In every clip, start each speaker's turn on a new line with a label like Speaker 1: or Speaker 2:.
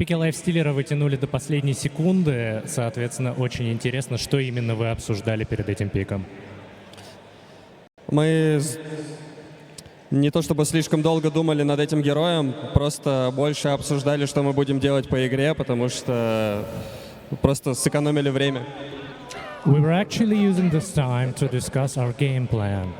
Speaker 1: пике лайфстиллера вы тянули до последней секунды, соответственно, очень интересно, что именно вы обсуждали перед этим пиком.
Speaker 2: Мы не то чтобы слишком долго думали над этим героем, просто больше обсуждали, что мы будем делать по игре, потому что просто сэкономили время.
Speaker 1: We were actually using this time to discuss our game plan.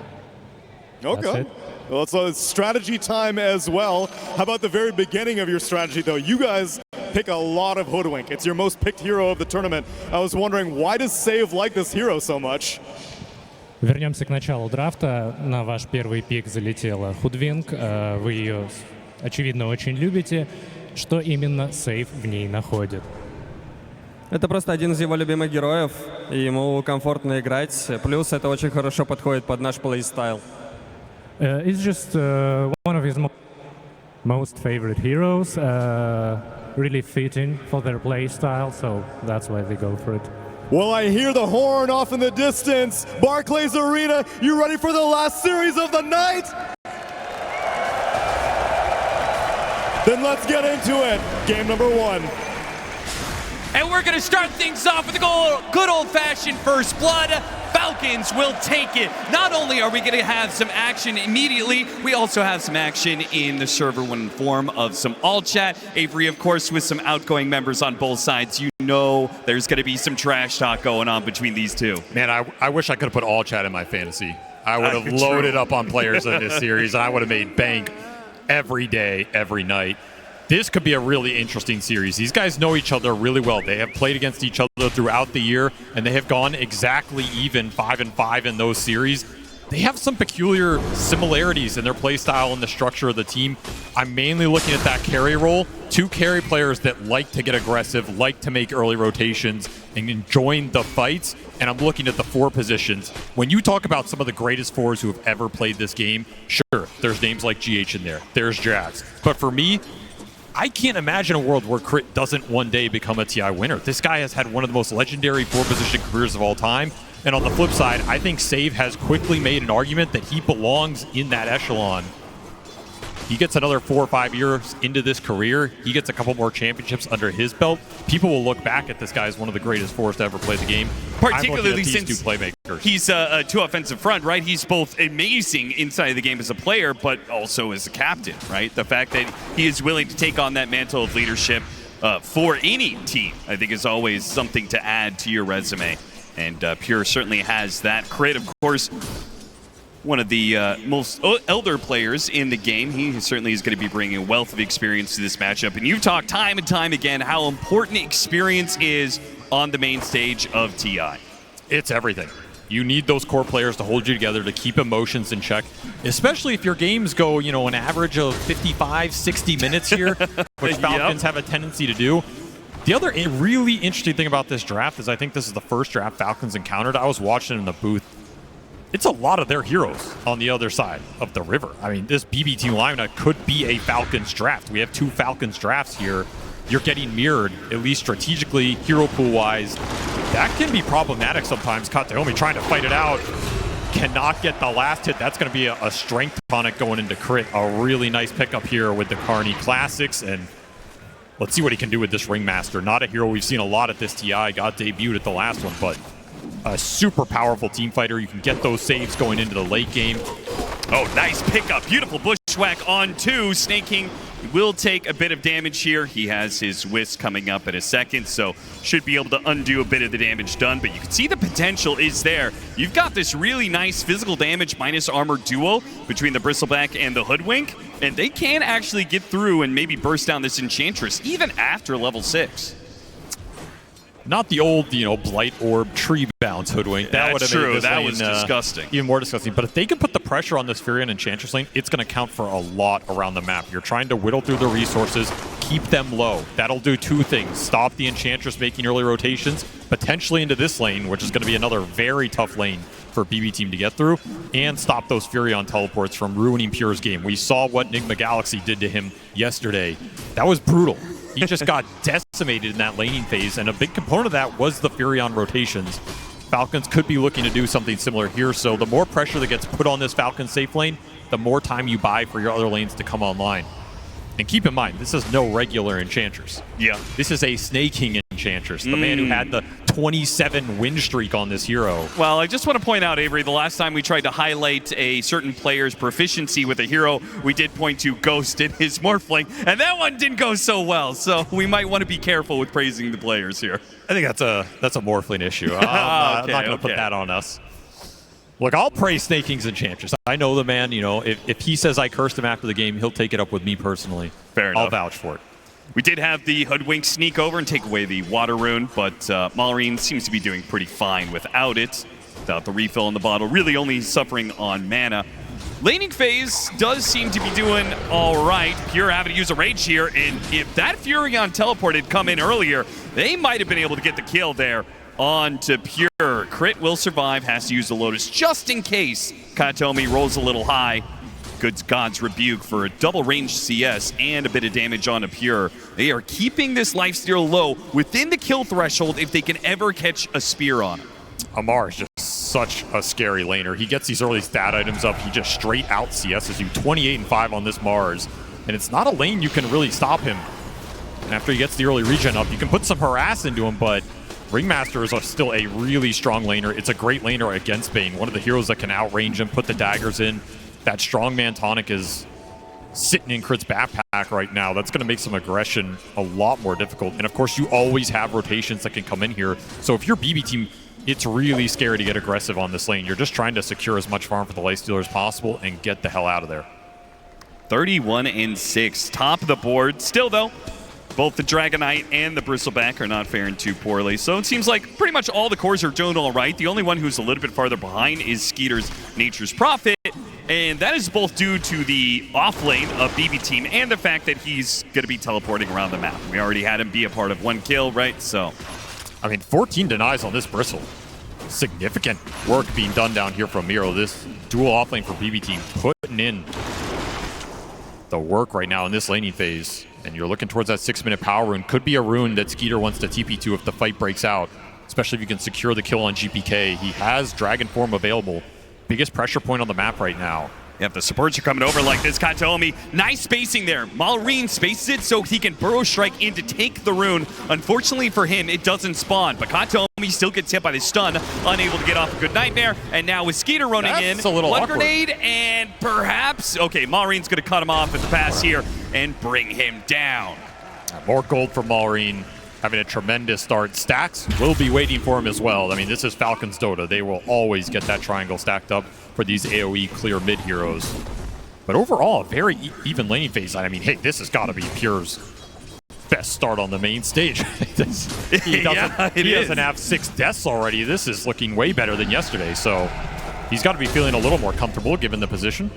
Speaker 3: Okay. Well, it's strategy time as well. How about the very beginning of your strategy, though? You guys pick a lot of Hoodwink. It's your most picked hero of the tournament. I was wondering, why does Save like this hero so much?
Speaker 1: Вернемся к началу драфта. На ваш первый пик залетела Hoodwink. Вы ее, очевидно, очень любите. Что именно Сейв в ней находит?
Speaker 2: Это просто один из его любимых героев, и ему комфортно играть. Плюс это очень хорошо подходит под наш плейстайл.
Speaker 1: It's just one of his most favorite heroes, really fitting for their playstyle, so that's why they go for it.
Speaker 3: Well, I hear the horn off in the distance. Barclays Arena, you ready for the last series of the night? Then let's get into it. Game number one.
Speaker 4: And we're going to start things off with a good old-fashioned first blood. Falcons will take it. Not only are we going to have some action immediately, we also have some action in the server one form of some all chat. Avery, of course, with some outgoing members on both sides. You know there's going to be some trash talk going on between these two.
Speaker 5: Man, I wish I could have put all chat in my fantasy. I would have loaded up on players in this series, and I would have made bank every day, every night. This could be a really interesting series. These guys know each other really well. They have played against each other throughout the year, and they have gone exactly even 5-5 in those series. They have some peculiar similarities in their play style and the structure of the team. I'm mainly looking at that carry role. Two carry players that like to get aggressive, like to make early rotations, and enjoying the fights. And I'm looking at the four positions. When you talk about some of the greatest fours who have ever played this game, sure, there's names like GH in there. There's Jax. But for me, I can't imagine a world where Crit doesn't one day become a TI winner. This guy has had one of the most legendary four-position careers of all time. And on the flip side, I think Save has quickly made an argument that he belongs in that echelon. He gets another 4 or 5 years into this career. He gets a couple more championships under his belt. People will look back at this guy as one of the greatest fours to ever play the game.
Speaker 4: Particularly since
Speaker 5: two playmakers.
Speaker 4: He's a two offensive front, right? He's both amazing inside of the game as a player, but also as a captain, right? The fact that he is willing to take on that mantle of leadership for any team, I think, is always something to add to your resume. And Pure certainly has that. Crit, of course, one of the most elder players in the game. He certainly is going to be bringing a wealth of experience to this matchup. And you've talked time and time again how important experience is on the main stage of TI.
Speaker 5: It's everything. You need those core players to hold you together, to keep emotions in check, especially if your games go, you know, an average of 55, 60 minutes here, which Falcons have a tendency to do. The other really interesting thing about this draft is I think this is the first draft Falcons encountered. I was watching in the booth. It's a lot of their heroes on the other side of the river. I mean, this BB team lineup could be a Falcons draft. We have two Falcons drafts here. You're getting mirrored, at least strategically, hero pool-wise. That can be problematic sometimes. Kataomi trying to fight it out. Cannot get the last hit. That's going to be a strength tonic going into Crit. A really nice pickup here with the Carney Classics. And let's see what he can do with this Ringmaster. Not a hero we've seen a lot at this TI. Got debuted at the last one, but a super powerful team fighter. You can get those saves going into the late game.
Speaker 4: Oh, nice pickup. Beautiful bushwhack on two. Snake King will take a bit of damage here. He has his Whisk coming up in a second, so should be able to undo a bit of the damage done, but you can see the potential is there. You've got this really nice physical damage minus armor duo between the Bristleback and the Hoodwink, and they can actually get through and maybe burst down this Enchantress even after level 6.
Speaker 5: Not the old, you know, Blight Orb tree bounce Hoodwink. That would have made this
Speaker 4: that
Speaker 5: lane,
Speaker 4: was disgusting.
Speaker 5: Even more disgusting. But if they can put the pressure on this Furion Enchantress lane, it's going to count for a lot around the map. You're trying to whittle through the resources, keep them low. That'll do two things. Stop the Enchantress making early rotations, potentially into this lane, which is going to be another very tough lane for BB Team to get through, and stop those Furion teleports from ruining Pure's game. We saw what Nigma Galaxy did to him yesterday. That was brutal. He just got decimated in that laning phase, and a big component of that was the Furion rotations. Falcons could be looking to do something similar here, so the more pressure that gets put on this Falcon safe lane, the more time you buy for your other lanes to come online. And keep in mind, this is no regular Enchantress.
Speaker 4: Yeah.
Speaker 5: This is a Snake King Enchantress, the man who had the 27 win streak on this hero.
Speaker 4: Well, I just want to point out, Avery, the last time we tried to highlight a certain player's proficiency with a hero, we did point to Ghost in his Morphling, and that one didn't go so well. So we might want to be careful with praising the players here.
Speaker 5: I think that's a Morphling issue. I'm not going to put that on us. Look, I'll praise Snake King's Enchantress. I know the man, you know, if he says I cursed him after the game, he'll take it up with me personally.
Speaker 4: Fair enough.
Speaker 5: I'll vouch for it.
Speaker 4: We did have the Hoodwink sneak over and take away the Water Rune, but Malrine seems to be doing pretty fine without it. Without the refill in the bottle, really only suffering on mana. Laning phase does seem to be doing all right. Pure having to use a rage here, and if that Furion teleport had come in earlier, they might have been able to get the kill there. On to Pure. Crit will survive, has to use the Lotus just in case Katomi rolls a little high. Good God's Rebuke for a double range CS and a bit of damage on a Pure. They are keeping this lifesteal low within the kill threshold if they can ever catch a spear on him.
Speaker 5: Amar is just such a scary laner. He gets these early stat items up. He just straight out CSs you 28 and 5 on this Mars. And it's not a lane you can really stop him. And after he gets the early regen up, you can put some harass into him, but Ringmaster is still a really strong laner. It's a great laner against Bane. One of the heroes that can outrange him, put the daggers in. That strongman tonic is sitting in Crit's backpack right now. That's going to make some aggression a lot more difficult. And of course, you always have rotations that can come in here. So if you're BB team, it's really scary to get aggressive on this lane. You're just trying to secure as much farm for the lifestealer as possible and get the hell out of there.
Speaker 4: 31 and 6, top of the board. Still though, both the Dragonite and the Bristleback are not faring too poorly. So it seems like pretty much all the cores are doing all right. The only one who's a little bit farther behind is Skeeter's Nature's Prophet. And that is both due to the off lane of BB Team and the fact that he's going to be teleporting around the map. We already had him be a part of one kill, right? So,
Speaker 5: I mean, 14 denies on this Bristle. Significant work being done down here from Miro. This dual off lane for BB Team putting in the work right now in this laning phase. And you're looking towards that 6-minute power rune. Could be a rune that Skeeter wants to TP to if the fight breaks out, especially if you can secure the kill on GPK. He has Dragon Form available. Biggest pressure point on the map right now.
Speaker 4: Yep, the supports are coming over like this. Katomi, nice spacing there. Malrine spaces it so he can burrow strike in to take the rune. Unfortunately for him, it doesn't spawn, but Katomi still gets hit by the stun, unable to get off a good nightmare. And now with Skeeter running in,
Speaker 5: a little
Speaker 4: blood
Speaker 5: awkward.
Speaker 4: grenade, and perhaps, okay, Malrine's gonna cut him off at the pass here and bring him down.
Speaker 5: More gold for Malrine, having a tremendous start. Stacks will be waiting for him as well. I mean, this is Falcons Dota. They will always get that triangle stacked up for these AoE clear mid heroes. But overall, a very even laning phase. I mean, hey, this has got to be Pure's best start on the main stage. He doesn't have 6 deaths already. This is looking way better than yesterday. So he's got to be feeling a little more comfortable given the position.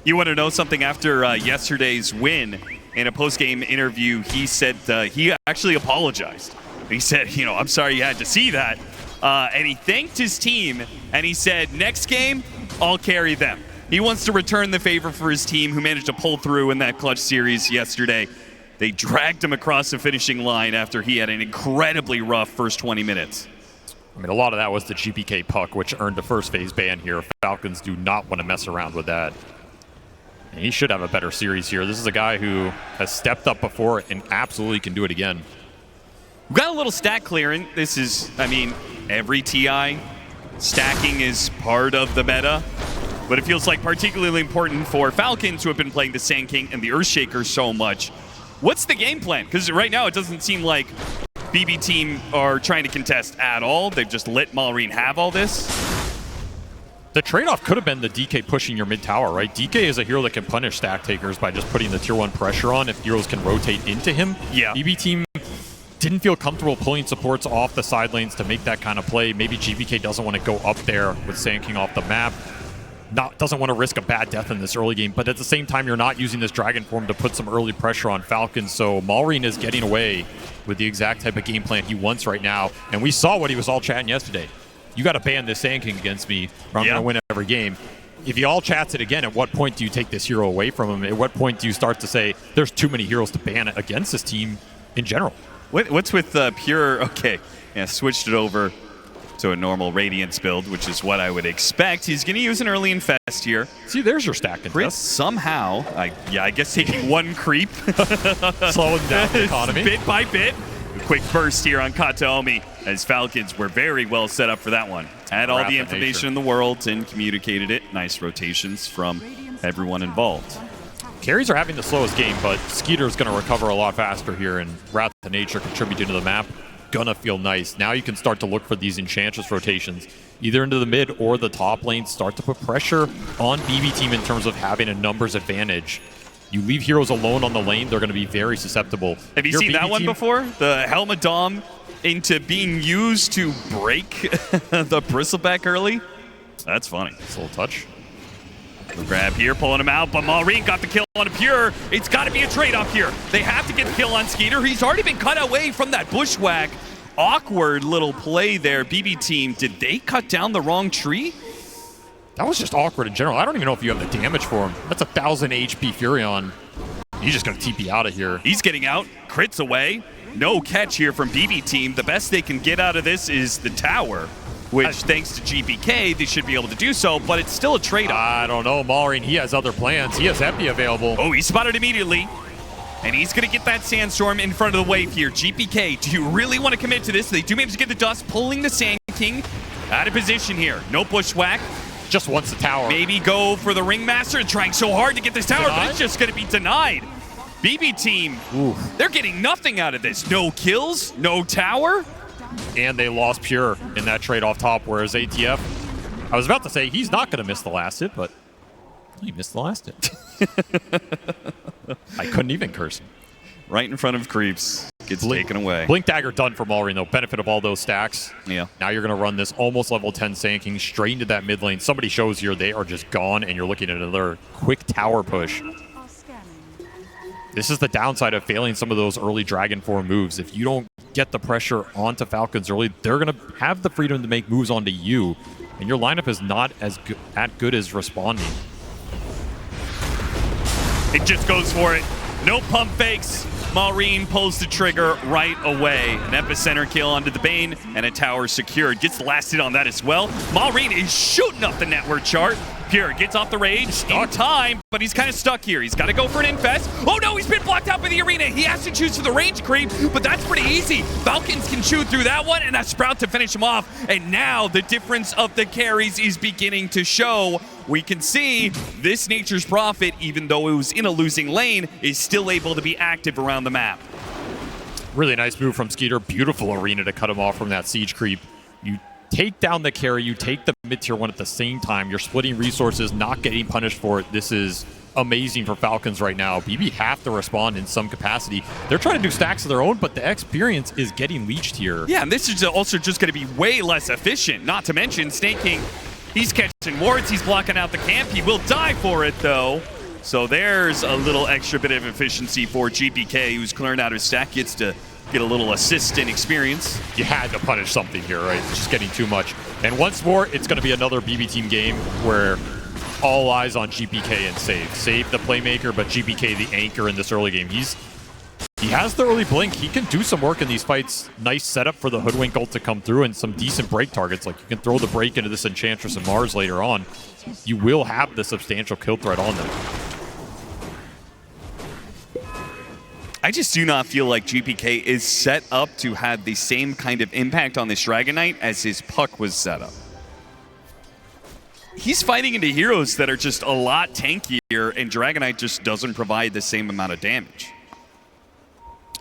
Speaker 4: You want to know something? After yesterday's win, in a post-game interview, he said he actually apologized. He said, you know, I'm sorry you had to see that. And he thanked his team, and he said, next game, I'll carry them. He wants to return the favor for his team, who managed to pull through in that clutch series yesterday. They dragged him across the finishing line after he had an incredibly rough first 20 minutes.
Speaker 5: I mean, a lot of that was the GPK puck, which earned a first phase ban here. Falcons do not want to mess around with that. And he should have a better series here. This is a guy who has stepped up before and absolutely can do it again.
Speaker 4: We've got a little stack clearing. This is, I mean, every TI stacking is part of the meta, but it feels like particularly important for Falcons, who have been playing the Sand King and the Earthshaker so much. What's the game plan? Because right now it doesn't seem like BB Team are trying to contest at all. They've just let Malrine have all this.
Speaker 5: The trade-off could have been the DK pushing your mid tower, right? DK is a hero that can punish stack takers by just putting the tier 1 pressure on if heroes can rotate into him.
Speaker 4: Yeah.
Speaker 5: BB Team didn't feel comfortable pulling supports off the side lanes to make that kind of play. Maybe GPK doesn't want to go up there with Sand King off the map. Doesn't want to risk a bad death in this early game, but at the same time, you're not using this Dragon Form to put some early pressure on Falcons, so Malrine is getting away with the exact type of game plan he wants right now, and we saw what he was all chatting yesterday. You got to ban this Sand King against me, or I'm going to win every game. If he all chats it again, at what point do you take this hero away from him? At what point do you start to say, there's too many heroes to ban against this team in general?
Speaker 4: What's with Pure? Okay, yeah, switched it over So a normal Radiance build, which is what I would expect. He's going to use an early Infest here.
Speaker 5: See, there's your stack
Speaker 4: Crit
Speaker 5: contest.
Speaker 4: somehow, I guess taking one creep.
Speaker 5: Slowing down the economy.
Speaker 4: Bit by bit. A quick burst here on Kataomi as Falcons were very well set up for that one. Had all the information in the world and communicated it. Nice rotations from everyone involved.
Speaker 5: Carries are having the slowest game, but Skeeter's going to recover a lot faster here, and Wrath of Nature contributing to the map. Gonna feel nice. Now you can start to look for these Enchantress rotations, either into the mid or the top lane. Start to put pressure on BB team in terms of having a numbers advantage. You leave heroes alone on the lane, they're going to be very susceptible.
Speaker 4: Have you seen that one before? The Helmet Dom into being used to break the Bristleback early? That's funny.
Speaker 5: It's a little touch.
Speaker 4: The grab here, pulling him out, but Maureen got the kill on Pure. It's got to be a trade-off here. They have to get the kill on Skeeter. He's already been cut away from that bushwhack. Awkward little play there. BB team, did they cut down the wrong tree?
Speaker 5: That was just awkward in general. I don't even know if you have the damage for him. That's 1,000 HP Furion. He's just going to TP out of here.
Speaker 4: He's getting out. Crits away. No catch here from BB team. The best they can get out of this is the tower, which, thanks to GPK, they should be able to do so, but it's still a trade-off.
Speaker 5: I don't know. Maureen, he has other plans. He has Epi available.
Speaker 4: Oh, he's spotted immediately. And he's going to get that Sandstorm in front of the wave here. GPK, do you really want to commit to this? They do manage to get the dust, pulling the Sand King out of position here. No bushwhack.
Speaker 5: Just wants the tower.
Speaker 4: Maybe go for the Ringmaster, trying so hard to get this tower, but it's just going to be denied. BB team, they're getting nothing out of this. No kills, no tower.
Speaker 5: And they lost Pure in that trade off top, whereas ATF, I was about to say he's not going to miss the last hit, but he missed the last hit. I couldn't even curse him.
Speaker 4: Right in front of Creeps. Gets taken away.
Speaker 5: Blink Dagger done for Maureen, though. Benefit of all those stacks.
Speaker 4: Yeah.
Speaker 5: Now you're going to run this almost level 10 Sand King straight into that mid lane. Somebody shows here they are just gone, and you're looking at another quick tower push. This is the downside of failing some of those early Dragon 4 moves. If you don't get the pressure onto Falcons early, they're going to have the freedom to make moves onto you, and your lineup is not as good as responding.
Speaker 4: It just goes for it. No pump fakes. Maureen pulls the trigger right away. An epicenter kill onto the Bane, and a tower secured. Gets the last hit on that as well. Maureen is shooting up the network chart. Pure gets off the rage in time, but he's kind of stuck here. He's got to go for an infest. Oh no, he's been blocked out by the arena. He has to choose for the range creep, but that's pretty easy. Falcons can chew through that one, and a Sprout to finish him off. And now the difference of the carries is beginning to show. We can see this Nature's Prophet, even though it was in a losing lane, is still able to be active around the map.
Speaker 5: Really nice move from Skeeter. Beautiful arena to cut him off from that siege creep. You take down the carry, you take the mid-tier one at the same time. You're splitting resources, not getting punished for it. This is amazing for Falcons right now. BB have to respond in some capacity. They're trying to do stacks of their own, but the experience is getting leached here.
Speaker 4: Yeah, and this is also just going to be way less efficient. Not to mention Snake King, he's catching wards, he's blocking out the camp. He will die for it, though. So there's a little extra bit of efficiency for GPK, who's clearing out his stack, gets to get a little assist and experience.
Speaker 5: You had to punish something here, right? It's just getting too much. And once more, it's going to be another BB team game where all eyes on GPK and Save. Save the playmaker, but GPK the anchor in this early game. He has the early blink. He can do some work in these fights. Nice setup for the Hoodwink ult to come through and some decent break targets. Like you can throw the break into this Enchantress and Mars later on. You will have the substantial kill threat on them.
Speaker 4: I just do not feel like GPK is set up to have the same kind of impact on this Dragon Knight as his Puck was set up. He's fighting into heroes that are just a lot tankier, and Dragon Knight just doesn't provide the same amount of damage.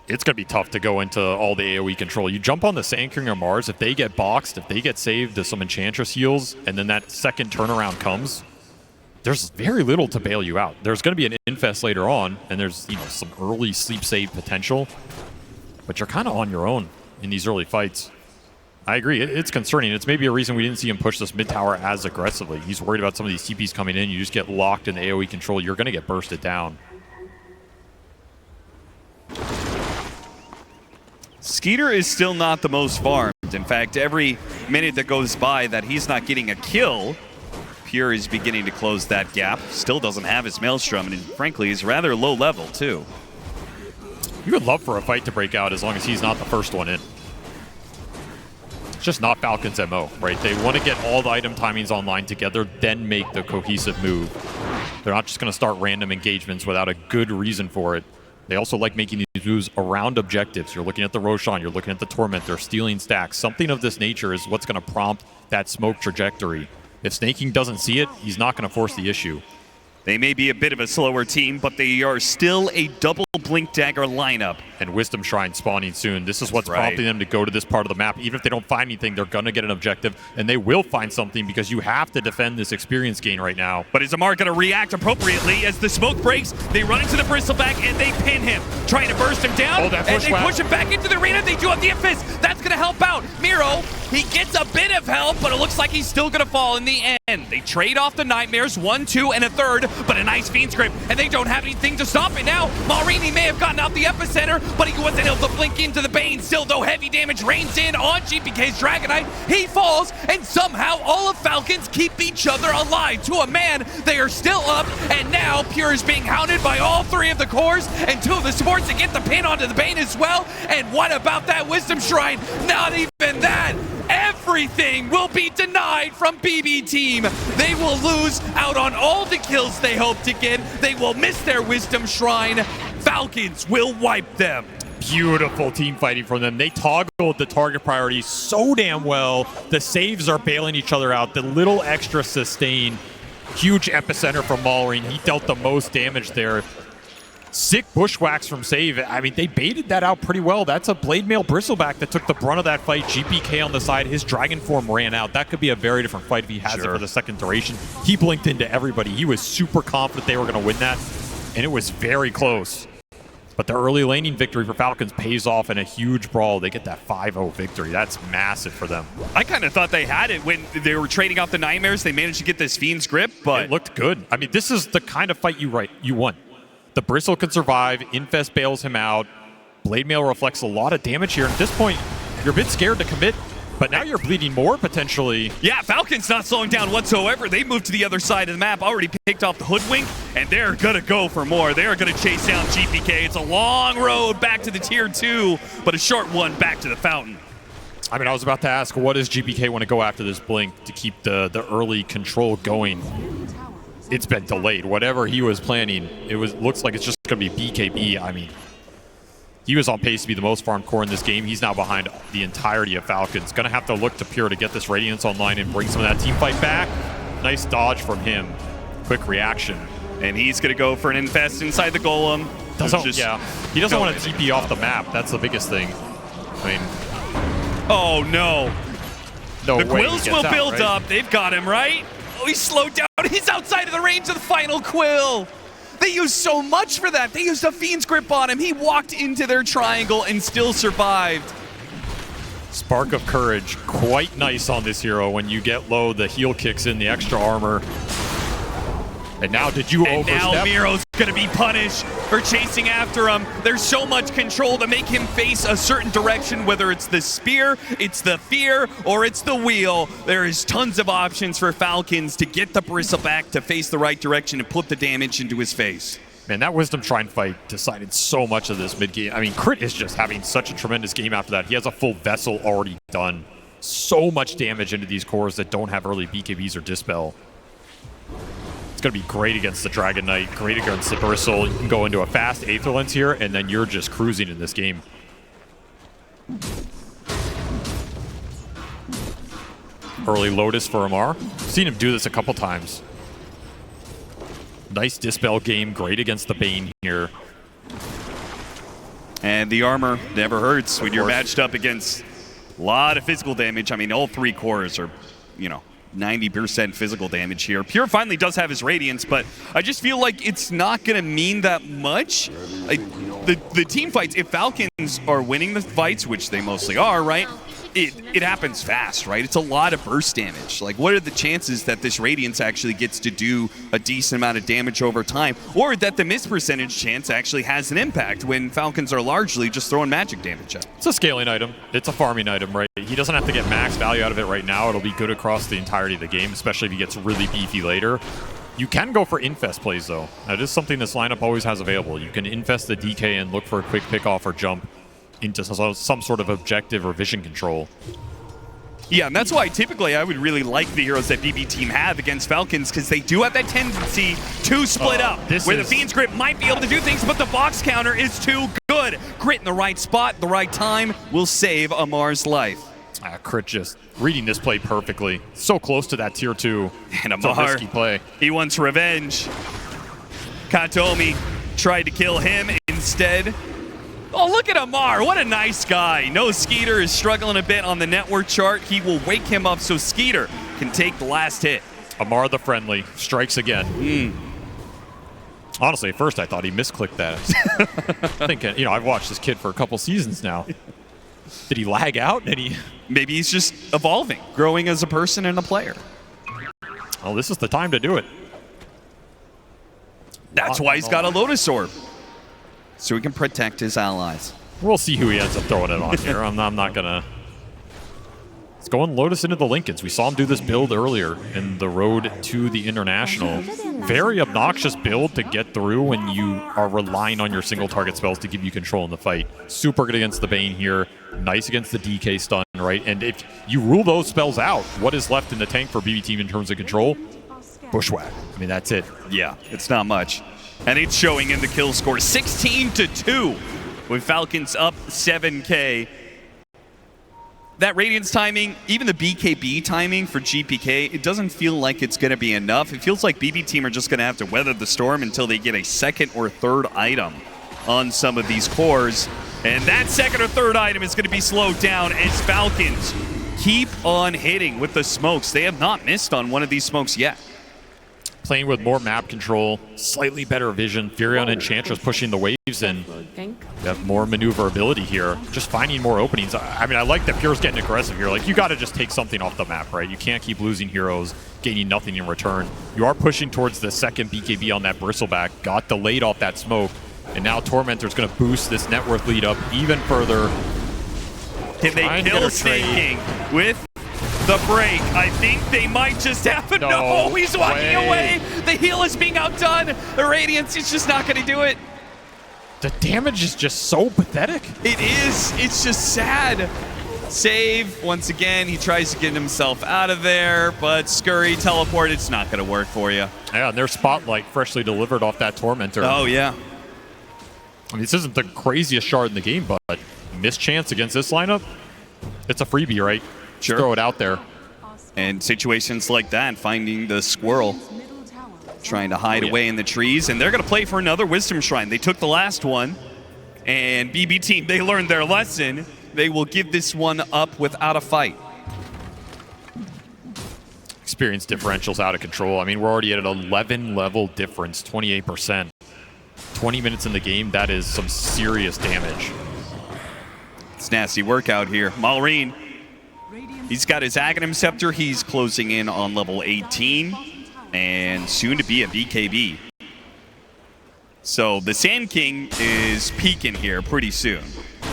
Speaker 5: It's going to be tough to go into all the AoE control. You jump on the Sand King or Mars, if they get boxed, if they get saved to some Enchantress heals, and then that second turnaround comes, there's very little to bail you out. There's going to be an infest later on, and there's some early sleep save potential, but you're kind of on your own in these early fights. I agree. It's concerning. It's maybe a reason we didn't see him push this mid tower as aggressively. He's worried about some of these TPs coming in. You just get locked in the AoE control. You're going to get bursted down.
Speaker 4: Skeeter is still not the most farmed. In fact, every minute that goes by that he's not getting a kill, Pure is beginning to close that gap. Still doesn't have his Maelstrom, and frankly, is rather low level, too.
Speaker 5: You would love for a fight to break out as long as he's not the first one in. It's just not Falcons' MO, right? They want to get all the item timings online together, then make the cohesive move. They're not just going to start random engagements without a good reason for it. They also like making these moves around objectives. You're looking at the Roshan, you're looking at the Torment, they're stealing stacks. Something of this nature is what's going to prompt that smoke trajectory. If Snaking doesn't see it, he's not going to force the issue.
Speaker 4: They may be a bit of a slower team, but they are still a double Blink Dagger lineup.
Speaker 5: And Wisdom Shrine spawning soon. This is what's prompting them to go to this part of the map. Even if they don't find anything, they're going to get an objective, and they will find something because you have to defend this experience gain right now.
Speaker 4: But is Amar going to react appropriately as the smoke breaks? They run into the Bristleback, and they pin him, trying to burst him down, and they push him back into the arena. They do have the Abyss. That's going to help out. Miro, he gets a bit of help, but it looks like he's still going to fall in the end. They trade off the Nightmares, 1, 2, and a third, but a nice Fiend's Grip, and they don't have anything to stop it now. Marini may have gotten out the epicenter, but he wasn't able to blink into the Bane. Still, though, heavy damage rains in on GPK's Dragonite. He falls, and somehow all of Falcons keep each other alive. To a man, they are still up, and now Pure is being hounded by all 3 of the cores, and 2 of the supports to get the pin onto the Bane as well. And what about that Wisdom Shrine? Not even that. Everything will be denied from BB Team. They will lose out on all the kills they hope to get. They will miss their Wisdom Shrine. Falcons will wipe them.
Speaker 5: Beautiful team fighting from them. They toggled the target priority so damn well. The saves are bailing each other out. The little extra sustain. Huge epicenter from Maulering. He dealt the most damage there. Sick bushwhacks from Save. I mean, they baited that out pretty well. That's a Blade Mail Bristleback that took the brunt of that fight. GPK on the side. His Dragon Form ran out. That could be a very different fight if he has it for the second duration. He blinked into everybody. He was super confident they were going to win that, and it was very close. But the early laning victory for Falcons pays off in a huge brawl. They get that 5-0 victory. That's massive for them.
Speaker 4: I kind of thought they had it when they were trading off the Nightmares. They managed to get this Fiend's Grip, but
Speaker 5: it looked good. I mean, this is the kind of fight you won. The Bristle can survive. Infest bails him out. Blade Mail reflects a lot of damage here. At this point, you're a bit scared to commit, but now you're bleeding more potentially.
Speaker 4: Yeah, Falcons not slowing down whatsoever. They moved to the other side of the map, already picked off the Hoodwink, and they're going to go for more. They're going to chase down GPK. It's a long road back to the Tier 2, but a short one back to the Fountain.
Speaker 5: I mean, I was about to ask, what does GPK want to go after this Blink to keep the early control going? It's been delayed. Whatever he was planning, looks like it's just going to be BKB. I mean, he was on pace to be the most farmed core in this game. He's now behind the entirety of Falcons. Going to have to look to Pure to get this Radiance online and bring some of that team fight back. Nice dodge from him. Quick reaction.
Speaker 4: And he's going to go for an Infest inside the Golem.
Speaker 5: He doesn't want to TP off the map. That's the biggest thing. I mean...
Speaker 4: Oh, no.
Speaker 5: The
Speaker 4: Quills will build up. They've got him, right? Oh, he's slowed down. He's outside of the range of the final Quill. They used so much for that. They used a Fiend's Grip on him. He walked into their triangle and still survived.
Speaker 5: Spark of Courage, quite nice on this hero. When you get low, the heal kicks in, the extra armor. And now, did you overstep?
Speaker 4: And now Miro's gonna be punished for chasing after him. There's so much control to make him face a certain direction, whether it's the spear, it's the fear, or it's the wheel. There is tons of options for Falcons to get the Bristleback to face the right direction and put the damage into his face.
Speaker 5: Man, that Wisdom Shrine fight decided so much of this mid-game. I mean, Crit is just having such a tremendous game after that. He has a full Vessel already done. So much damage into these cores that don't have early BKBs or Dispel. It's going to be great against the Dragon Knight, great against the Bristle. You can go into a fast Aether Lens here, and then you're just cruising in this game. Early Lotus for Amar. Seen him do this a couple times. Nice Dispel game, great against the Bane here.
Speaker 4: And the armor never hurts when you're matched up against a lot of physical damage. I mean, all 3 cores are, 90% physical damage here. Pure finally does have his Radiance, but I just feel like it's not going to mean that much. The team fights, if Falcons are winning the fights, which they mostly are, right? It happens fast, right? It's a lot of burst damage. Like, what are the chances that this Radiance actually gets to do a decent amount of damage over time, or that the miss percentage chance actually has an impact when Falcons are largely just throwing magic damage up?
Speaker 5: It's a scaling item. It's a farming item, right? He doesn't have to get max value out of it right now. It'll be good across the entirety of the game, especially if he gets really beefy later. You can go for infest plays, though. That is something this lineup always has available. You can infest the DK and look for a quick pick-off or jump into some sort of objective or vision control.
Speaker 4: Yeah, and that's why typically I would really like the heroes that BB Team have against Falcons, because they do have that tendency to split up, where the Fiend's Grip might be able to do things, but the box counter is too good. Grit in the right spot, the right time will save Amar's life.
Speaker 5: Crit just reading this play perfectly. So close to that tier 2.
Speaker 4: And
Speaker 5: It's a
Speaker 4: Amar,
Speaker 5: risky play.
Speaker 4: he wants revenge. Katomi tried to kill him instead. Oh, look at Amar. What a nice guy. No, Skeeter is struggling a bit on the network chart. He will wake him up so Skeeter can take the last hit.
Speaker 5: Amar the friendly strikes again. Honestly, at first I thought he misclicked that. Thinking, you know, I've watched this kid for a couple seasons now. Did he lag out?
Speaker 4: Maybe he's just evolving, growing as a person and a player.
Speaker 5: Oh, this is the time to do it.
Speaker 4: That's why he's got a Lotus Orb, so he can protect his allies.
Speaker 5: We'll see who he ends up throwing it on here. I'm not gonna. It's going Lotus into the Lincolns. We saw him do this build earlier in the road to the International. Very obnoxious build to get through when you are relying on your single target spells to give you control in the fight. Super good against the Bane here. Nice against the DK stun, right? And if you rule those spells out, what is left in the tank for BB Team in terms of control? Bushwhack. I mean, that's it.
Speaker 4: Yeah, it's not much. And it's showing in the kill score, 16-2, with Falcons up 7K. That Radiance timing, even the BKB timing for GPK, it doesn't feel like it's going to be enough. It feels like BB Team are just going to have to weather the storm until they get a second or third item on some of these cores. And that second or third item is going to be slowed down as Falcons keep on hitting with the smokes. They have not missed on one of these smokes yet.
Speaker 5: Playing with more map control, slightly better vision. Furion and Enchantress pushing the waves in. You have more maneuverability here. Just finding more openings. I mean, I like that Pure's getting aggressive here. Like, you got to just take something off the map, right? You can't keep losing heroes, gaining nothing in return. You are pushing towards the second BKB on that Bristleback. Got delayed off that smoke. And now Tormentor's going to boost this net worth lead up even further.
Speaker 4: Can they kill Snake King with the break? I think they might just have to. No, he's walking away. The heal is being outdone. The Radiance is just not going to do it.
Speaker 5: The damage is just so pathetic.
Speaker 4: It is. It's just sad. Save. Once again, he tries to get himself out of there, but Scurry, teleport, it's not going to work for you.
Speaker 5: Yeah, and their Spotlight freshly delivered off that Tormentor.
Speaker 4: Oh, yeah.
Speaker 5: I mean, this isn't the craziest shard in the game, but missed chance against this lineup, it's a freebie, right?
Speaker 4: Sure.
Speaker 5: Throw it out there.
Speaker 4: And situations like that, finding the squirrel, trying to hide away in the trees, and they're going to play for another Wisdom Shrine. They took the last one, and BB Team, they learned their lesson. They will give this one up without a fight.
Speaker 5: Experience differential's out of control. I mean, we're already at an 11 level difference, 28%. 20 minutes in the game, that is some serious damage.
Speaker 4: It's nasty work out here. Malrine, he's got his Aghanim Scepter. He's closing in on level 18 and soon to be a BKB. So the Sand King is peaking here pretty soon.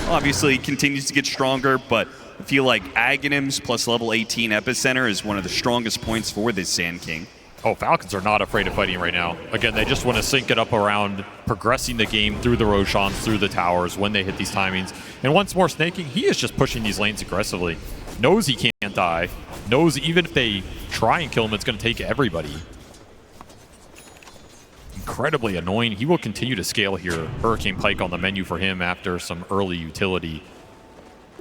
Speaker 4: Obviously, he continues to get stronger, but I feel like Aghanims plus level 18 Epicenter is one of the strongest points for this Sand King.
Speaker 5: Oh, Falcons are not afraid of fighting right now. Again, they just want to sync it up around progressing the game through the Roshans, through the towers when they hit these timings. And once more, Snaking, he is just pushing these lanes aggressively. Knows he can't die. Knows even if they try and kill him, it's going to take everybody. Incredibly annoying. He will continue to scale here. Hurricane Pike on the menu for him after some early utility.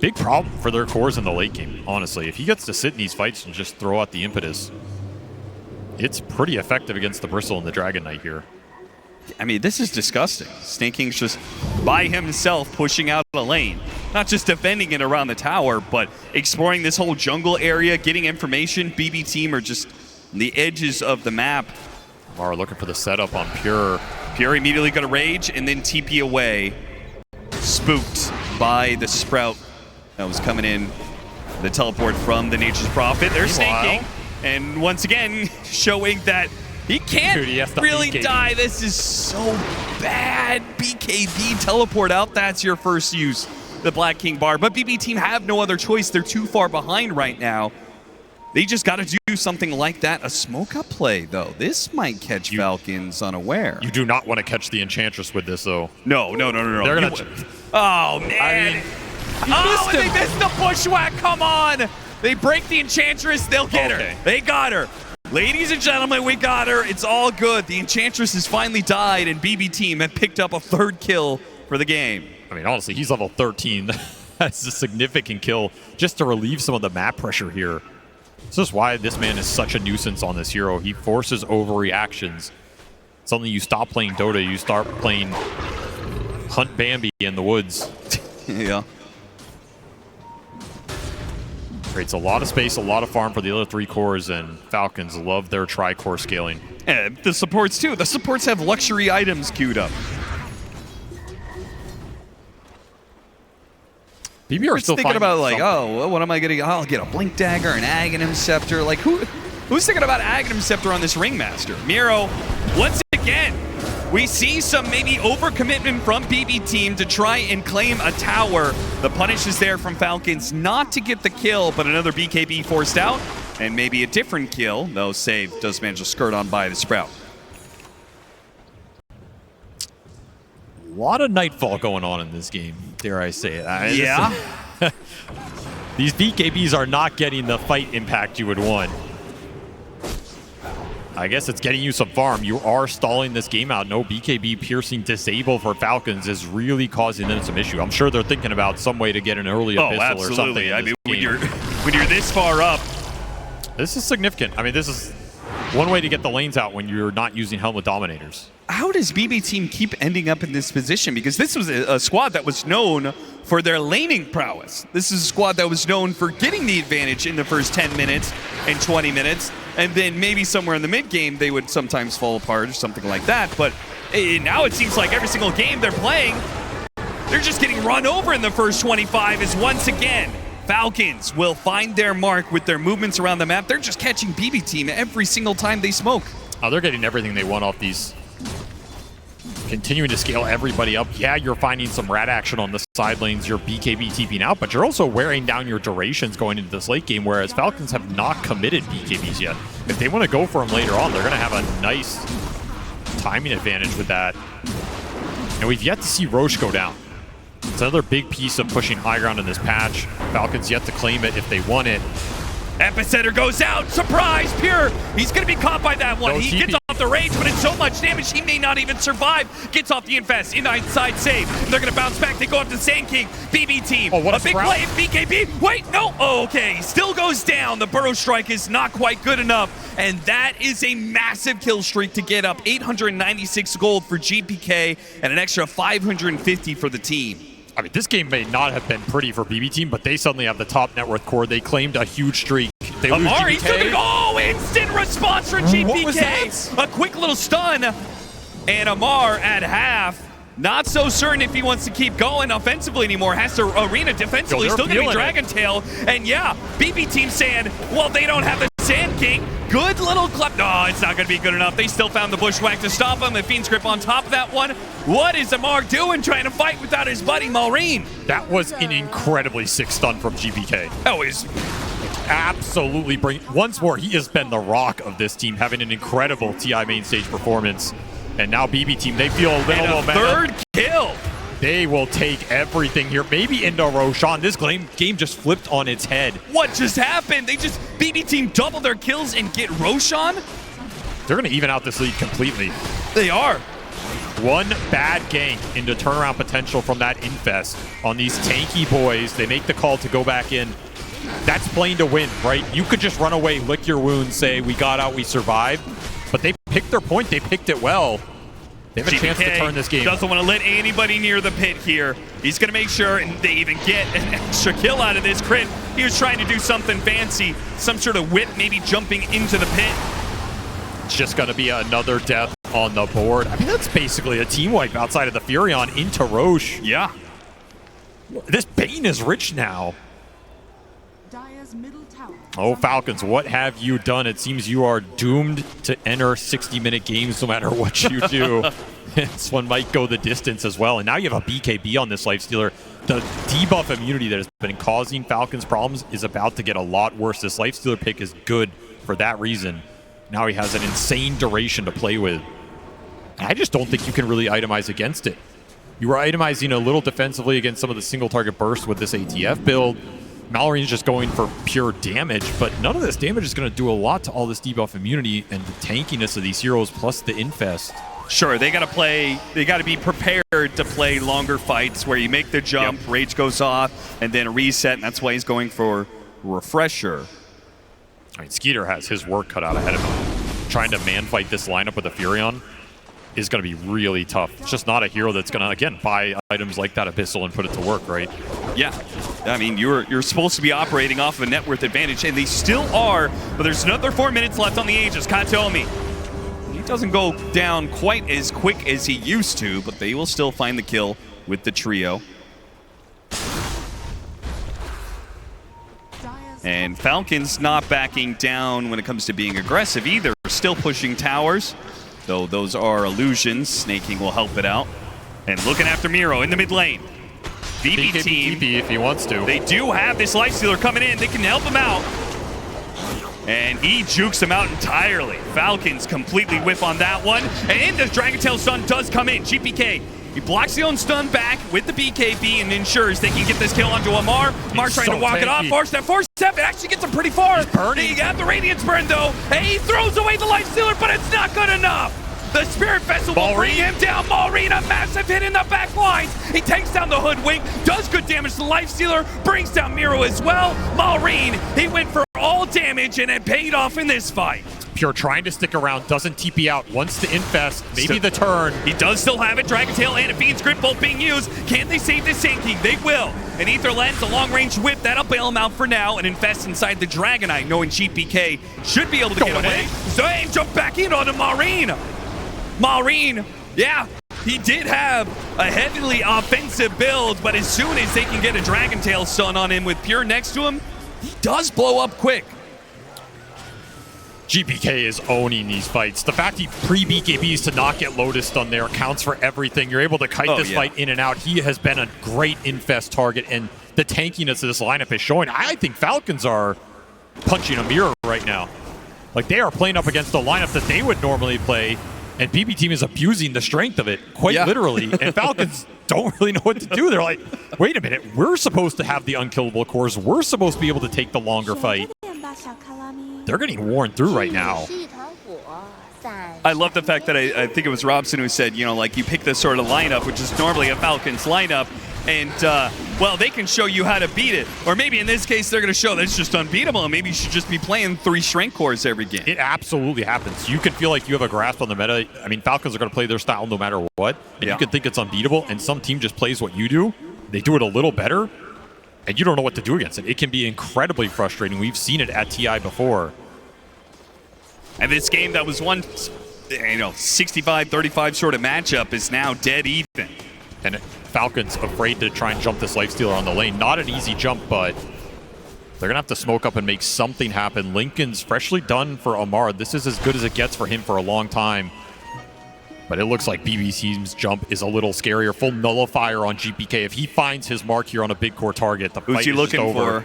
Speaker 5: Big problem for their cores in the late game, honestly. If he gets to sit in these fights and just throw out the impetus, it's pretty effective against the Bristle and the Dragon Knight here.
Speaker 4: I mean, this is disgusting. Snake King's just by himself pushing out a lane. Not just defending it around the tower, but exploring this whole jungle area, getting information. BB Team are just on the edges of the map.
Speaker 5: Mara looking for the setup on Pure.
Speaker 4: Pure immediately going to rage and then TP away. Spooked by the Sprout that was coming in. The teleport from the Nature's Prophet. There's Snake King. And once again, showing that he can't really die. This is so bad. BKB, teleport out. That's your first use, the Black King bar. But BB Team have no other choice. They're too far behind right now. They just got to do something like that. A smoke-up play, though. This might catch Falcons unaware.
Speaker 5: You do not want to catch the Enchantress with this, though.
Speaker 4: No.
Speaker 5: They're going to...
Speaker 4: Oh, man.
Speaker 5: I mean,
Speaker 4: they missed the Bushwhack. Come on. They break the Enchantress, they'll get her. They got her. Ladies and gentlemen, we got her. It's all good. The Enchantress has finally died, and BB Team have picked up a 3rd kill for the game.
Speaker 5: I mean, honestly, he's level 13. That's a significant kill just to relieve some of the map pressure here. This is why this man is such a nuisance on this hero. He forces overreactions. Suddenly you stop playing Dota, you start playing Hunt Bambi in the woods.
Speaker 4: Yeah.
Speaker 5: Creates a lot of space, a lot of farm for the other 3 cores, and Falcons love their tri-core scaling.
Speaker 4: And the supports too. The supports have luxury items queued up.
Speaker 5: BB are still
Speaker 4: thinking about like,
Speaker 5: something.
Speaker 4: oh, what am I getting? I'll get a Blink Dagger, an Aghanim Scepter. Like, who's thinking about Aghanim Scepter on this Ringmaster? Miro, once again, we see some maybe overcommitment from BB Team to try and claim a tower. The punish is there from Falcons not to get the kill, but another BKB forced out, and maybe a different kill, though Save does manage to skirt on by the Sprout.
Speaker 5: A lot of Nightfall going on in this game, dare I say it.
Speaker 4: Yeah.
Speaker 5: These BKBs are not getting the fight impact you would want. I guess it's getting you some farm. You are stalling this game out. No BKB piercing disable for Falcons is really causing them some issue. I'm sure they're thinking about some way to get an early abyssal or something.
Speaker 4: I mean, when you're this far up,
Speaker 5: this is significant. I mean, this is one way to get the lanes out when you're not using Helmet Dominators.
Speaker 4: How does BB Team keep ending up in this position? Because this was a squad that was known for their laning prowess. This is a squad that was known for getting the advantage in the first 10 minutes and 20 minutes, and then maybe somewhere in the mid game they would sometimes fall apart or something like that. But now it seems like every single game they're playing, they're just getting run over in the first 25 as once again, Falcons will find their mark with their movements around the map. They're just catching BB Team every single time they smoke.
Speaker 5: Oh, they're getting everything they want off these. Continuing to scale everybody up. Yeah, you're finding some rat action on the side lanes. You're BKB TPing out, but you're also wearing down your durations going into this late game, whereas Falcons have not committed BKBs yet. If they want to go for them later on, they're going to have a nice timing advantage with that. And we've yet to see Roche go down. It's another big piece of pushing high ground in this patch. Falcons yet to claim it if they want it.
Speaker 4: Epicenter goes out. Surprise, Pure. He's going to be caught by that one.
Speaker 5: No,
Speaker 4: he gets off the rage, but it's so much damage he may not even survive. Gets off the infest. Inside save. They're going to bounce back. They go up to Sand King. BB Team.
Speaker 5: Oh, what a
Speaker 4: big
Speaker 5: sprout.
Speaker 4: play. BKB. Wait, no. Oh, okay. Still goes down. The Burrow Strike is not quite good enough. And that is a massive kill streak to get up. 896 gold for GPK and an extra 550 for the team.
Speaker 5: I mean, this game may not have been pretty for BB Team, but they suddenly have the top net worth core. They claimed a huge streak. They lose
Speaker 4: Amar,
Speaker 5: GPK.
Speaker 4: oh, instant response from GPK.
Speaker 5: What was that?
Speaker 4: A quick little stun. And Amar at half. Not so certain if he wants to keep going offensively anymore. Has to arena defensively.
Speaker 5: Yo,
Speaker 4: Still going to be
Speaker 5: feeling
Speaker 4: Dragon Tail. And yeah, BB Team saying, well, they don't have the Sand King. Good little clap. No, it's not going to be good enough. They still found the Bushwhack to stop him. The Fiend's Grip on top of that one. What is Amar doing trying to fight without his buddy Maureen?
Speaker 5: That was an incredibly sick stun from GPK.
Speaker 4: That was
Speaker 5: Absolutely bring. Once more, he has been the rock of this team, having an incredible TI main stage performance. And now BB Team, they feel a little
Speaker 4: and a
Speaker 5: momentum.
Speaker 4: third kill.
Speaker 5: They will take everything here. Maybe into Roshan. This game just flipped on its head.
Speaker 4: What just happened? BB Team double their kills and get Roshan?
Speaker 5: They're going to even out this lead completely.
Speaker 4: They are.
Speaker 5: One bad gank into turnaround potential from that infest on these tanky boys. They make the call to go back in. That's playing to win, right? You could just run away, lick your wounds, say, we got out, we survived. But they picked their point. They picked it well. They have a chance to turn this game.
Speaker 4: Doesn't want to let anybody near the pit here. He's going to make sure and they even get an extra kill out of this crit. He was trying to do something fancy. Some sort of whip, maybe jumping into the pit.
Speaker 5: It's just going to be another death on the board. I mean, that's basically a team wipe outside of the Furion into Roche.
Speaker 4: Yeah.
Speaker 5: This Bane is rich now.
Speaker 6: Dire's middle tower.
Speaker 5: Oh, Falcons, what have you done? It seems you are doomed to enter 60-minute games no matter what you do. This one might go the distance as well. And now you have a BKB on this Lifestealer. The debuff immunity that has been causing Falcons problems is about to get a lot worse. This Lifestealer pick is good for that reason. Now he has an insane duration to play with. I just don't think you can really itemize against it. You were itemizing a little defensively against some of the single target bursts with this ATF build. Mallory's just going for pure damage, but none of this damage is going to do a lot to all this debuff immunity and the tankiness of these heroes plus the infest.
Speaker 4: Sure, they got to be prepared to play longer fights where you make the jump, rage goes off, and then a reset, and that's why he's going for refresher.
Speaker 5: I mean, Skeeter has his work cut out ahead of him. Trying to man fight this lineup with a Furion is going to be really tough. It's just not a hero that's going to, again, buy items like that Abyssal and put it to work, right?
Speaker 4: Yeah. I mean, you're supposed to be operating off of a net worth advantage, and they still are, but there's another 4 minutes left on the Aegis. Katomi. He doesn't go down quite as quick as he used to, but they will still find the kill with the trio. And Falcons not backing down when it comes to being aggressive either. Still pushing towers, though those are illusions. Snaking will help it out. And looking after Miro in the mid lane. BB team,
Speaker 5: if he wants to.
Speaker 4: They do have this Lifestealer coming in. They can help him out. And he jukes him out entirely. Falcons completely whiff on that one. And the Dragon Tail stun does come in. GPK, he blocks the own stun back with the BKB and ensures they can get this kill onto Amar. Amar trying to walk it off. Force step. It actually gets him pretty far. They have the Radiance burn though. And he throws away the Lifestealer, but it's not good enough. The Spirit Vessel will bring him down. Maureen, a massive hit in the back lines. He takes down the Hoodwink, does good damage to the Lifestealer, brings down Miro as well. Maureen, he went for all damage and it paid off in this fight.
Speaker 5: Pure trying to stick around, doesn't TP out. Wants to infest, maybe the turn.
Speaker 4: He does still have it. Dragon Tail and a Fiend's Grip both being used. Can they save this Sand King? They will. An Ether Lens, a long-range whip, that'll bail him out for now and infest inside the Dragonite, knowing GPK should be able to get away. Zane jump back in onto Maureen. Maureen, yeah, he did have a heavily offensive build, but as soon as they can get a Dragon Tail stun on him with Pure next to him, he does blow up quick.
Speaker 5: GPK is owning these fights. The fact he pre-BKBs to not get Lotus stun there counts for everything. You're able to kite this fight in and out. He has been a great infest target, and the tankiness of this lineup is showing. I think Falcons are punching a mirror right now. Like, they are playing up against the lineup that they would normally play, and BB team is abusing the strength of it, quite literally. And Falcons don't really know what to do. They're like, wait a minute, we're supposed to have the unkillable cores. We're supposed to be able to take the longer fight. They're getting worn through right now.
Speaker 4: I love the fact that I think it was Robson who said, you know, like, you pick this sort of lineup, which is normally a Falcons lineup, and, well, they can show you how to beat it. Or maybe in this case, they're going to show that it's just unbeatable, and maybe you should just be playing 3 strength cores every game.
Speaker 5: It absolutely happens. You can feel like you have a grasp on the meta. I mean, Falcons are going to play their style no matter what, and you can think it's unbeatable, and some team just plays what you do. They do it a little better, and you don't know what to do against it. It can be incredibly frustrating. We've seen it at TI before.
Speaker 4: And this game that was one, 65-35 sort of matchup is now dead even.
Speaker 5: And Falcons afraid to try and jump this Lifestealer on the lane. Not an easy jump, but they're going to have to smoke up and make something happen. Lincoln's freshly done for Amar. This is as good as it gets for him for a long time. But it looks like BB team's jump is a little scarier. Full nullifier on GPK. If he finds his mark here on a big core target, the fight is looking over.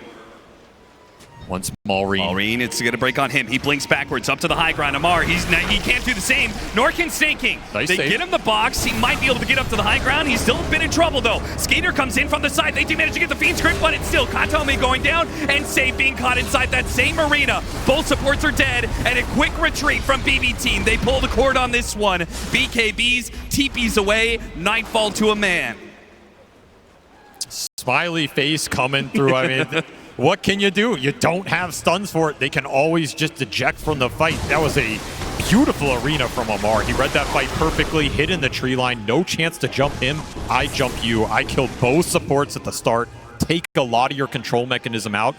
Speaker 5: Once Maureen,
Speaker 4: it's going to break on him. He blinks backwards up to the high ground. Amar, he can't do the same. Nor can Snaking. They get him the box. He might be able to get up to the high ground. He's still a bit in trouble, though. Skater comes in from the side. They do manage to get the Fiend's Grip, but it's still Katomi going down and Save being caught inside that same arena. Both supports are dead, and a quick retreat from BB team. They pull the cord on this one. BKBs, TPs away, Nightfall to a man.
Speaker 5: Smiley face coming through. I mean, what can you do? You don't have stuns for it. They can always just eject from the fight. That was a beautiful arena from Amar. He read that fight perfectly, hit in the tree line, no chance to jump him. I jump you. I killed both supports at the start. Take a lot of your control mechanism out.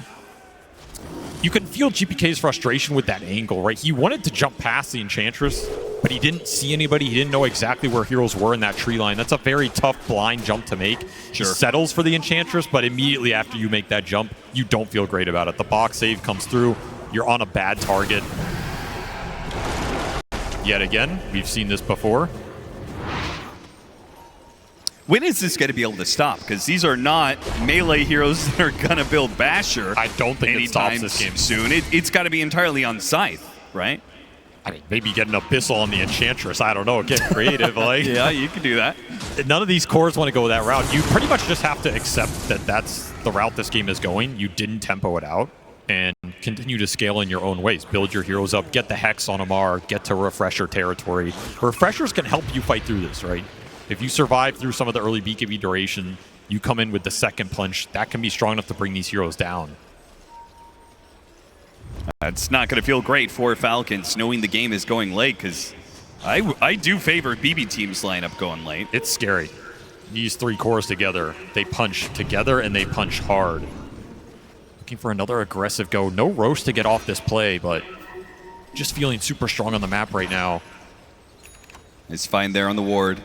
Speaker 5: You can feel GPK's frustration with that angle, right? He wanted to jump past the Enchantress, but he didn't see anybody. He didn't know exactly where heroes were in that tree line. That's a very tough blind jump to make. He settles for the Enchantress, but immediately after you make that jump, you don't feel great about it. The box save comes through. You're on a bad target. Yet again, we've seen this before.
Speaker 4: When is this going to be able to stop? Because these are not melee heroes that are going to build Basher.
Speaker 5: I don't think it stops this game
Speaker 4: soon. It's got to be entirely on Scythe, right?
Speaker 5: I mean, maybe get an Abyssal on the Enchantress. I don't know. Get creative. Like,
Speaker 4: Yeah, you could do that.
Speaker 5: none of these cores want to go that route. You pretty much just have to accept that that's the route this game is going. You didn't tempo it out and continue to scale in your own ways. Build your heroes up, get the Hex on Amar, get to Refresher territory. Refreshers can help you fight through this, right? If you survive through some of the early BKB duration, you come in with the second punch. That can be strong enough to bring these heroes down.
Speaker 4: It's not going to feel great for Falcons knowing the game is going late, because I do favor BB Team's lineup going late.
Speaker 5: It's scary. These three cores together, they punch together and they punch hard. Looking for another aggressive go. No Roche to get off this play, but just feeling super strong on the map right now.
Speaker 4: It's fine there on the ward.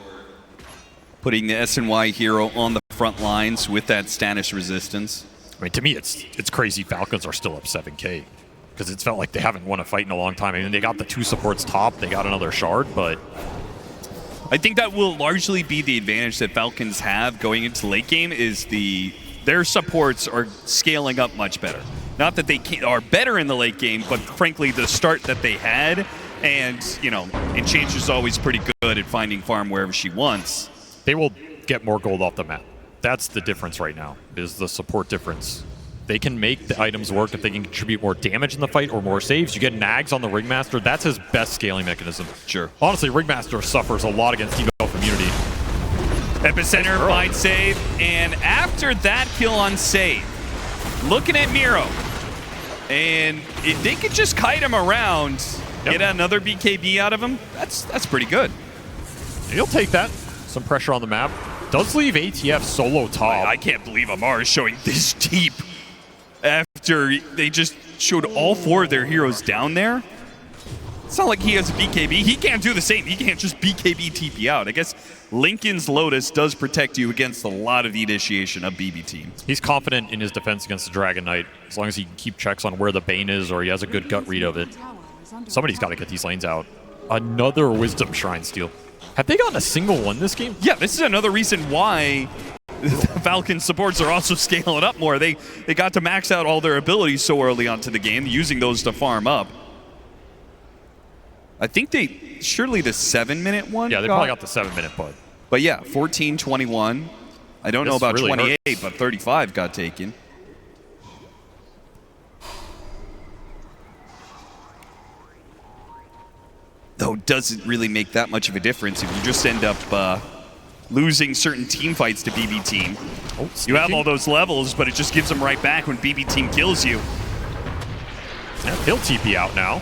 Speaker 4: Putting the SNY hero on the front lines with that status resistance.
Speaker 5: I mean, to me, it's crazy Falcons are still up 7K. Because it's felt like they haven't won a fight in a long time. I mean, they got the 2 supports top, they got another shard, but
Speaker 4: I think that will largely be the advantage that Falcons have going into late game, is their supports are scaling up much better. Not that they are better in the late game, but frankly, the start that they had, and, you know, Enchantress always pretty good at finding farm wherever she wants.
Speaker 5: they will get more gold off the map. That's the difference right now, is the support difference. They can make the items work if they can contribute more damage in the fight or more saves. You get nags on the Ringmaster. That's his best scaling mechanism.
Speaker 4: Sure.
Speaker 5: Honestly, Ringmaster suffers a lot against Evo community.
Speaker 4: Epicenter, find save, and after that kill on save, looking at Miro, and if they could just kite him around, get another BKB out of him, that's pretty good.
Speaker 5: He'll take that. Some pressure on the map. Does leave ATF solo top.
Speaker 4: I can't believe Amar is showing this deep after they just showed all 4 of their heroes down there. It's not like he has a BKB. He can't do the same. He can't just BKB TP out. I guess Lincoln's Lotus does protect you against a lot of the initiation of BB team.
Speaker 5: He's confident in his defense against the Dragon Knight, as long as he can keep checks on where the Bane is or he has a good gut read of it. Somebody's got to get these lanes out. Another Wisdom Shrine steal. Have they gotten a single one this game?
Speaker 4: Yeah, this is another reason why the Falcons supports are also scaling up more. They got to max out all their abilities so early onto the game, using those to farm up. I think surely the 7-minute one?
Speaker 5: Yeah, they probably got the 7-minute,
Speaker 4: But yeah, 14-21. I don't know about
Speaker 5: really
Speaker 4: 28,
Speaker 5: hurts.
Speaker 4: but 35 got taken. Though doesn't really make that much of a difference if you just end up losing certain team fights to BB team.
Speaker 5: Oh,
Speaker 4: you have all those levels, but it just gives them right back when BB team kills you.
Speaker 5: Yeah, he'll TP out now.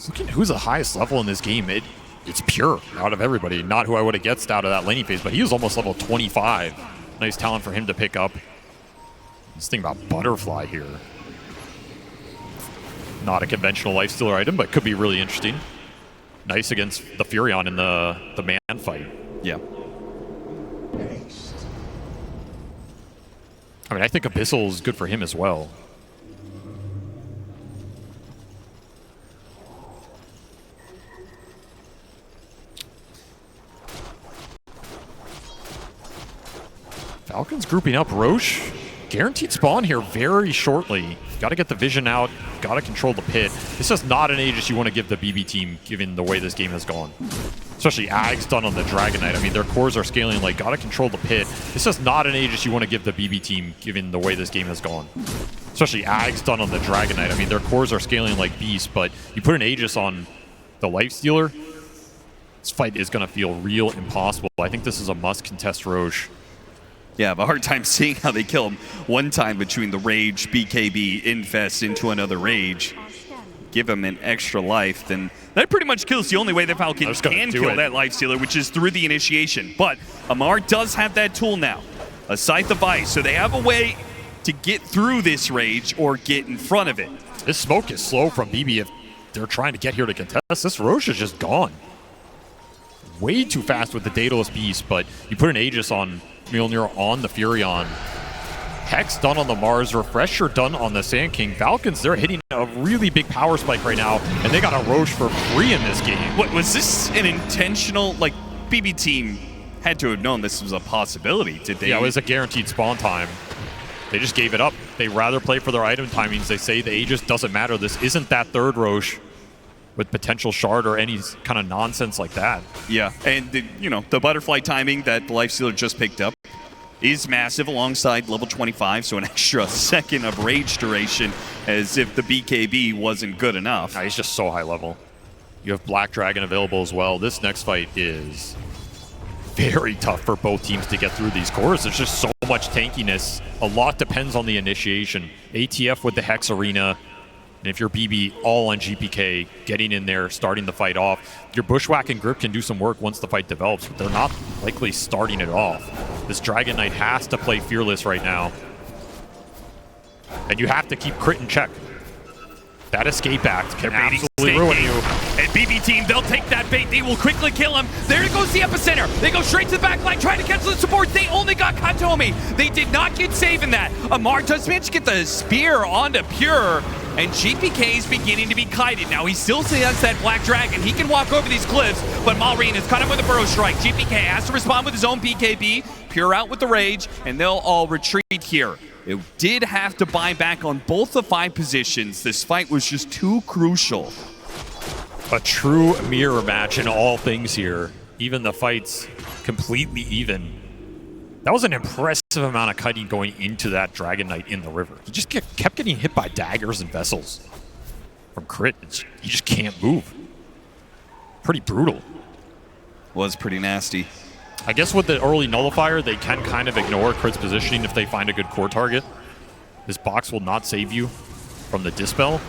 Speaker 5: Looking who's the highest level in this game. It's pure out of everybody. Not who I would have guessed out of that laning phase, but he was almost level 25. Nice talent for him to pick up. This thing about Butterfly here. Not a conventional lifestealer item, but could be really interesting. Nice against the Furion in the man fight.
Speaker 4: Yeah.
Speaker 5: I mean, I think Abyssal is good for him as well. Falcons grouping up. Roche, guaranteed spawn here very shortly. Got to get the vision out. Got to control the pit. This is not an Aegis you want to give the BB team, given the way this game has gone. Especially Ag's done on the Dragon Knight. I mean, their cores are scaling like, got to control the pit. This is not an Aegis you want to give the BB team, given the way this game has gone. Especially Ag's done on the Dragon Knight. I mean, their cores are scaling like beasts, but you put an Aegis on the Lifestealer, this fight is going to feel real impossible. I think this is a must contest Roche.
Speaker 4: Yeah, I have a hard time seeing how they kill him one time between the Rage, BKB, Infest into another Rage. Give him an extra life, then that pretty much kills the only way the Falcons can kill that Lifestealer, which is through the initiation. But Amar does have that tool now, a Scythe of Ice, so they have a way to get through this Rage or get in front of it.
Speaker 5: This smoke is slow from BB if they're trying to get here to contest. This Roche is just gone. Way too fast with the Daedalus Beast, but you put an Aegis on Mjolnir on the Furion. Hex done on the Mars, Refresher done on the Sand King. Falcons, they're hitting a really big power spike right now, and they got a Roche for free in this game.
Speaker 4: What was this an intentional, like, BB team had to have known this was a possibility, did they?
Speaker 5: Yeah, it was a guaranteed spawn time. They just gave it up. They rather play for their item timings. They say the Aegis doesn't matter. This isn't that third Roche with potential shard or any kind of nonsense like that.
Speaker 4: Yeah, and the butterfly timing that the Lifestealer just picked up is massive alongside level 25, so an extra second of rage duration as if the BKB wasn't good enough.
Speaker 5: Nah, he's just so high level. You have Black Dragon available as well. This next fight is very tough for both teams to get through these cores. There's just so much tankiness. A lot depends on the initiation. ATF with the Hex Arena, and if you're BB, all on GPK, getting in there, starting the fight off. Your Bushwhack and Grip can do some work once the fight develops, but they're not likely starting it off. This Dragon Knight has to play Fearless right now. And you have to keep crit in check. That escape act can absolutely ruin you.
Speaker 4: And BB team, they'll take that bait. They will quickly kill him. There goes the epicenter. They go straight to the back line, trying to cancel the support. They only got Katomi. They did not get save in that. Amar does manage to get the spear onto Pure, and GPK is beginning to be kited. Now, he still has that Black Dragon. He can walk over these cliffs, but Malrine has caught him with a Burrow Strike. GPK has to respond with his own BKB. Pure out with the Rage, and they'll all retreat here. It did have to buy back on both the 5 positions. This fight was just too crucial.
Speaker 5: A true mirror match in all things here. Even the fight's completely even. That was an impressive amount of kiting going into that Dragon Knight in the river. He just kept getting hit by daggers and vessels from crit. He just can't move. Pretty brutal.
Speaker 4: Was pretty nasty.
Speaker 5: I guess with the early nullifier, they can kind of ignore crit's positioning if they find a good core target. This box will not save you from the Dispel.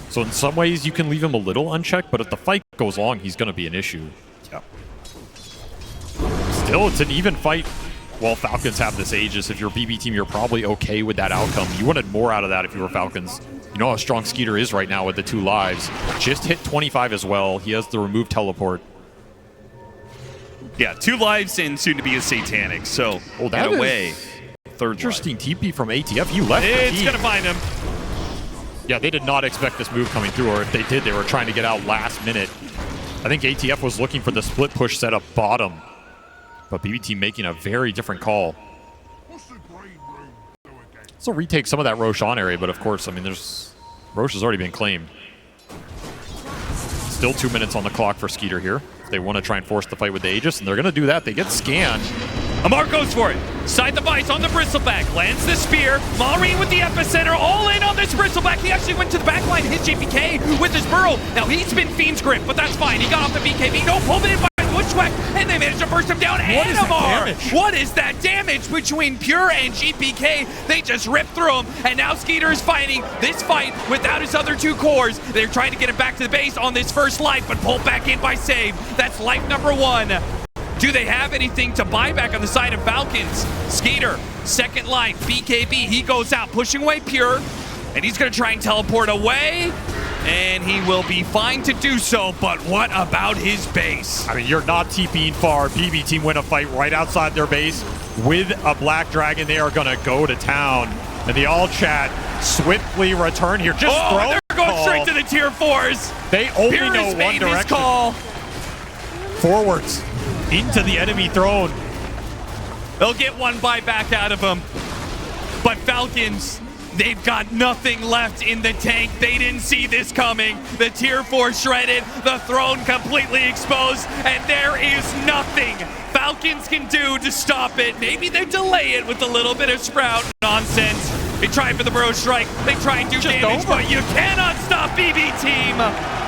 Speaker 5: So in some ways, you can leave him a little unchecked, but if the fight goes long, he's going to be an issue.
Speaker 4: Yeah.
Speaker 5: Still, it's an even fight. Well, Falcons have this Aegis. If you're a BB team, you're probably okay with that outcome. You wanted more out of that if you were Falcons. You know how strong Skeeter is right now with the 2 lives. Just hit 25 as well. He has the removed teleport.
Speaker 4: Yeah, 2 lives and soon to be a Satanic. So, in a way, third
Speaker 5: interesting TP from ATF. He left.
Speaker 4: It's going to find him.
Speaker 5: Yeah, they did not expect this move coming through, or if they did, they were trying to get out last minute. I think ATF was looking for the split push setup bottom, but BB team making a very different call. So retake some of that Roche on area, but of course, I mean, Roche has already been claimed. Still 2 minutes on the clock for Skeeter here. They want to try and force the fight with the Aegis, and they're going to do that. They get scanned.
Speaker 4: Amar goes for it. Side the Vice on the Bristleback. Lands the spear. Malrine with the epicenter. All in on this Bristleback. He actually went to the back line, hit GPK with his Burrow. Now he's been Fiend's Grip, but that's fine. He got off the BKB. No, pulled it in by Bushwhack, and they managed to burst him down. And Amar! What is that damage between Pure and GPK? They just ripped through him, and now Skeeter is fighting this fight without his other 2 cores. They're trying to get him back to the base on this first life, but pulled back in by Save. That's life number 1. Do they have anything to buy back on the side of Falcons? Skeeter, second life, BKB, he goes out, pushing away Pure, and he's going to try and teleport away, and he will be fine to do so, but what about his base?
Speaker 5: I mean, you're not TPing far. BB team win a fight right outside their base with a Black Dragon. They are going to go to town, and the all chat swiftly return here. Just throw
Speaker 4: they're going straight to the tier 4s.
Speaker 5: They only know one direction.
Speaker 4: Call.
Speaker 5: Forwards into the enemy throne.
Speaker 4: They'll get one buyback out of him, but Falcons, they've got nothing left in the tank. They didn't see this coming. The tier 4 shredded, the throne completely exposed, and there is nothing Falcons can do to stop it. Maybe they delay it with a little bit of Sprout nonsense. They try for the Burrow Strike. They try and do damage, but you cannot stop BB team.